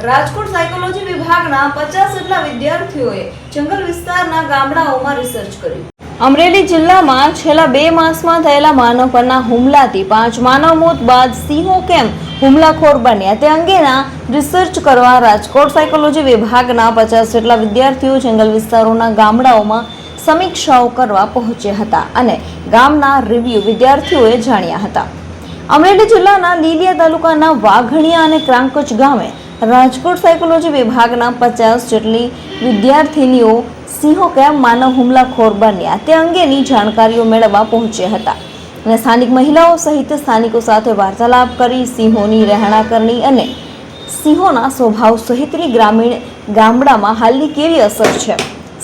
Rajkot psychology વિભાગના 50 જેટલા વિદ્યાર્થીઓએ જંગલ વિસ્તારના ગામડાઓમાં રિસર્ચ કર્યું. અમરેલી જિલ્લામાં છેલ્લા 2 માસમાં થયેલા માનવ પરના હુમલાથી 5 માનવ મોત બાદ સિંહો કેમ હુમલાખોર બન્યા તે અંગેના રિસર્ચ કરવા રાજકોટ સાયકોલોજી વિભાગના 50 જેટલા વિદ્યાર્થીઓ જંગલ વિસ્તારોના ગામડાઓમાં સમીક્ષાઓ કરવા પહોંચ્યા હતા અને ગામના રિવ્યુ વિદ્યાર્થીઓએ જાણ્યા હતા. અમરેલી જિલ્લાના લીલિયા તાલુકાના વાઘણિયા અને ક્રાંકચ ગામે રાજકોટ સાયકોલોજી વિભાગના 50 જેટલી વિદ્યાર્થીનીઓ સિંહો કેમ માનવ હુમલાખોર બન્યા તે અંગેની જાણકારીઓ મેળવવા પહોંચ્યા હતા અને સ્થાનિક મહિલાઓ સહિત સ્થાનિકો સાથે વાર્તાલાપ કરી સિંહોની રહેણાકરણી અને સિંહોના સ્વભાવ સહિતની ગ્રામીણ ગામડામાં હાલની કેવી અસર છે,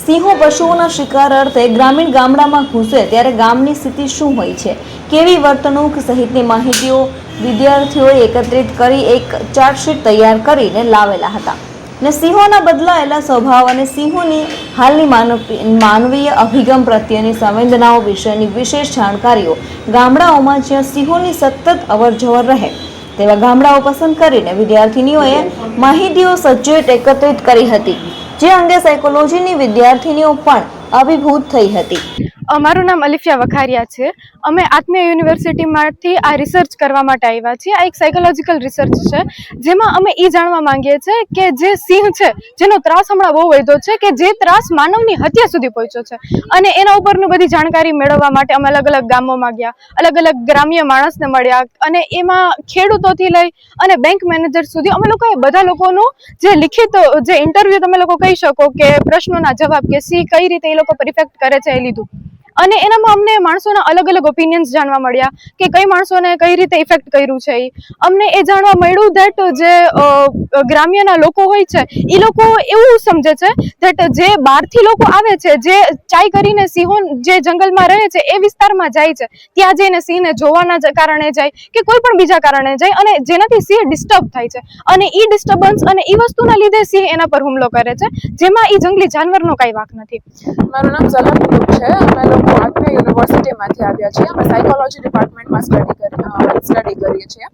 સિંહો પશુઓના શિકાર અર્થે ગ્રામીણ ગામડામાં ઘૂસે ત્યારે ગામની સ્થિતિ શું હોય છે, કેવી વર્તણૂક સહિતની માહિતીઓ વિદ્યાર્થીઓએ એકત્રિત કરી એક ચાર્ટશીટ તૈયાર કરીને લાવેલા હતા અને સિંહોના બદલાયેલા સ્વભાવ અને સિંહોની હાલની માનવીય અભિગમ પ્રત્યેની સંવેદનાઓ વિશેની વિશેષ જાણકારીઓ ગામડાઓમાં જ્યાં સિંહોની સતત અવરજવર રહે તેવા ગામડાઓ પસંદ કરીને વિદ્યાર્થીનીઓએ માહિતીઓ સચોટ એકત્રિત કરી હતી, જે અંગે સાયકોલોજીની વિદ્યાર્થીનીઓ પણ અભિભૂત થઈ હતી. મારું નામ અલિફિયા વખારિયા છે. અમે આત્મીય યુનિવર્સિટીમાંથી આ રિસર્ચ કરવા માટે આવ્યા છીએ. આ એક સાયકોલોજીકલ રિસર્ચ છે જેમાં અમે એ જાણવા માંગીએ છીએ કે જે સિંહ છે જેનો ત્રાસ હમણાં બહુ વધ્યો છે, કે જે ત્રાસ માનવની હત્યા સુધી પહોંચ્યો છે, અને એના ઉપરની બધી જાણકારી મેળવવા માટે અમે અલગ અલગ ગામોમાં ગયા, અલગ અલગ ગ્રામ્ય માણસને મળ્યા અને એમાં ખેડૂતોથી લઈ અને બેંક મેનેજર સુધી અમે લોકોએ બધા લોકોનું જે લિખિત જે ઇન્ટરવ્યુ તમે લોકો કહી શકો કે પ્રશ્નોના જવાબ કે સિંહ કઈ રીતે એ લોકો પરફેક્ટ કરે છે એ લીધું અને એનામાં અમને માણસોના અલગ અલગ ઓપિનિયન્સ જાણવા મળ્યા કે કઈ માણસોને કઈ રીતે ઇફેક્ટ કર્યું છે. અમને એ જાણવા મળ્યું ધેટ જે ગ્રામ્યના લોકો હોય છે એ લોકો એવું સમજે છે ધેટ જે બહારથી લોકો આવે છે, જે ચાઈ કરીને સિંહો જે જંગલમાં રહે છે એ વિસ્તારમાં જાય છે, ત્યાં જઈને સિંહને જોવાના કારણે જાય કે કોઈ પણ બીજા કારણે જાય અને જેનાથી સિંહ ડિસ્ટર્બ થાય છે અને એ ડિસ્ટર્બન્સ અને એ વસ્તુના લીધે સિંહ એના પર હુમલો કરે છે, જેમાં એ જંગલી જાનવરનો કઈ વાંક નથી. મારું નામ ઝલક છે. અમે લોકો આત્મીય યુનિવર્સિટીમાંથી આવ્યા છીએ. અમે સાયકોલોજી ડિપાર્ટમેન્ટમાં સ્ટડી કરીએ છીએ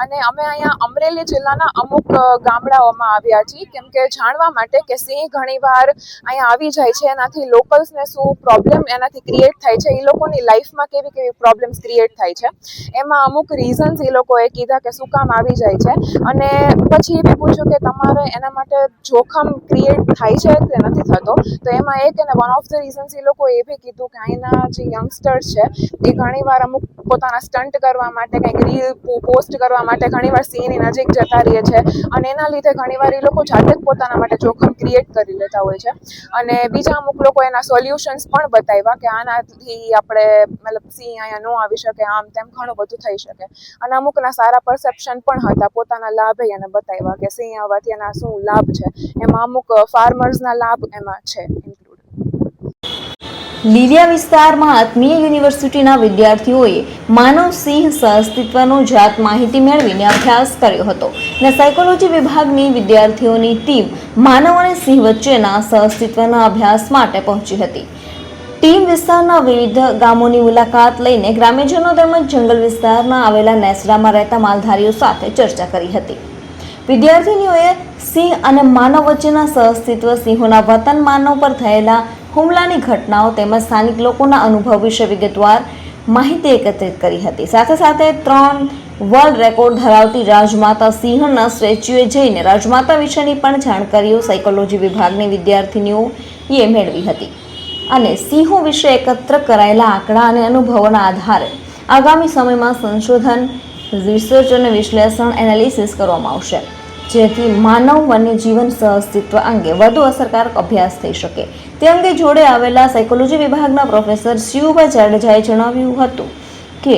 અને અમે અહીંયા અમરેલી જિલ્લાના અમુક ગામડાઓમાં આવ્યા છીએ કેમ કે જાણવા માટે કે સિંહ ઘણીવાર અહીંયા આવી જાય છે, એનાથી લોકલ્સને શું પ્રોબ્લેમ એનાથી ક્રિએટ થાય છે, એ લોકોની લાઈફમાં કેવી કેવી પ્રોબ્લેમ્સ ક્રિએટ થાય છે, એમાં અમુક રીઝન્સ એ લોકોએ કીધા કે શું કામ આવી જાય છે અને પછી એ બી પૂછ્યું કે તમારે એના માટે જોખમ ક્રિએટ થાય છે કે નથી થતો, તો એમાં એક અને વન ઓફ ધ રીઝન્સ એ લોકો એ બી કીધું કે અહીંના જે યંગસ્ટર્સ છે એ ઘણીવાર અમુક પોતાના સ્ટન્ટ કરવા માટે કંઈક રીલ પોસ્ટ કરવા માટે ઘણીવાર સિંહની નજીક જતા રહે છે અને એના લીધે ઘણીવાર એ લોકો જાતે જ પોતાના માટે જોખમ ક્રિએટ કરી લેતા હોય છે. અને બીજા અમુક લોકો એના સોલ્યુશન્સ પણ બતાવ્યા કે આનાથી આપણે મતલબ સિંહ અહીંયા ન આવી શકે, આમ તેમ ઘણું બધું થઈ શકે અને અમુકના સારા પરસેપ્શન પણ હતા, પોતાના લાભે એને બતાવ્યા કે સિંહ આવવાથી એના શું લાભ છે, એમાં અમુક ફાર્મર્સના લાભ એમાં છે ઇન્ક્લુડ. લીલિયા વિસ્તારમાં આત્મીય યુનિવર્સિટીના વિદ્યાર્થીઓએ માનવ સિંહ સહઅસ્તિત્વનો જાત માહિતી મેળવીને અભ્યાસ કર્યો હતો અને સાયકોલોજી વિભાગની વિદ્યાર્થીઓની ટીમ માનવ અને સિંહ વચ્ચેના સહઅસ્તિત્વના અભ્યાસ માટે પહોંચી હતી. ટીમ વિસ્તારના વિવિધ ગામોની મુલાકાત લઈને ગ્રામ્યજનો તેમજ જંગલ વિસ્તારમાં આવેલા નેસડામાં રહેતા માલધારીઓ સાથે ચર્ચા કરી હતી. વિદ્યાર્થીનીઓએ સિંહ અને માનવ વચ્ચેના સહઅસ્તિત્વ, સિંહોના વતન માનવ પર થયેલા હુમલાની ઘટનાઓ તેમજ સ્થાનિક લોકોના અનુભવ વિશે વિગતવાર માહિતી એકત્રિત કરી હતી. સાથે સાથે 3 વર્લ્ડ રેકોર્ડ ધરાવતી રાજમાતા સિંહણના સ્ટેચ્યુએ જઈને રાજમાતા વિશેની પણ જાણકારીઓ સાયકોલોજી વિભાગની વિદ્યાર્થીનીઓએ મેળવી હતી અને સિંહો વિશે એકત્ર કરાયેલા આંકડા અને અનુભવોના આધારે આગામી સમયમાં સંશોધન, રિસર્ચ અને વિશ્લેષણ એનાલિસિસ કરવામાં આવશે, જેથી માનવ વન્યજીવન સહઅસ્તિત્વ અંગે વધુ અસરકારક અભ્યાસ થઈ શકે. તે અંગે જોડે આવેલા સાયકોલોજી વિભાગના પ્રોફેસર શિવભાઈ જાડેજાએ જણાવ્યું હતું કે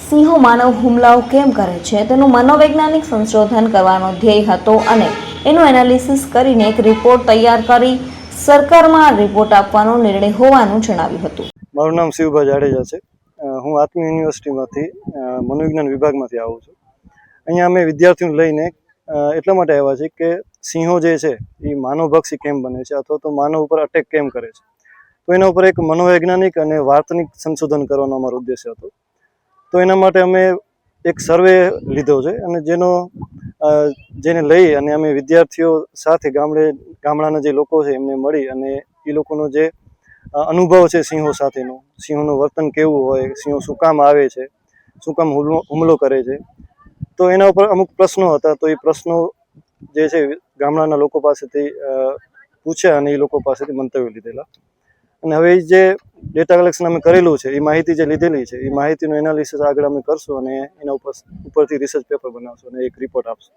સિંહો માનવ હુમલાઓ કેમ કરે છે તેનું મનોવૈજ્ઞાનિક સંશોધન કરવાનો ધ્યેય હતો અને એનું એનાલિસિસ કરીને એક રિપોર્ટ તૈયાર કરી સરકારમાં રિપોર્ટ આપવાનો નિર્ણય હોવાનું જણાવ્યું હતું. મારું નામ શિવભાઈ જાડેજા છે. હું આત્મીય યુનિવર્સિટીમાંથી મનોવિજ્ઞાન વિભાગમાંથી આવું છું. અહીંયા અમે વિદ્યાર્થીઓને લઈને એટલા માટે આવ્યા છે કે સિંહો જે છે એ માનવભક્ષી કેમ બને છે અથવા તો માનવ ઉપર અટેક કેમ કરે છે, તો એના ઉપર એક મનોવૈજ્ઞાનિક અને વાર્તનિક સંશોધન કરવાનો અમારો ઉદ્દેશ્ય હતો. તો એના માટે અમે એક સર્વે લીધો છે અને જેનો જેને લઈ અને અમે વિદ્યાર્થીઓ સાથે ગામડાના જે લોકો છે એમને મળી અને એ લોકોનો જે અનુભવ છે સિંહો સાથેનો, સિંહોનું વર્તન કેવું હોય, સિંહો શું કામ આવે છે, શું કામ હુમલો કરે છે, તો એના ઉપર અમુક પ્રશ્નો હતા. તો એ પ્રશ્નો જે છે ગામડાના લોકો પાસેથી પૂછ્યા અને એ લોકો પાસેથી મંતવ્યો લીધેલા. અને હવે જે ડેટા કલેક્શન અમે કરેલું છે, એ માહિતી જે લીધેલી છે, એ માહિતીનું એનાલિસિસ આગળ અમે કરશું અને એના ઉપરથી રિસર્ચ પેપર બનાવશું અને એક રિપોર્ટ આપશું.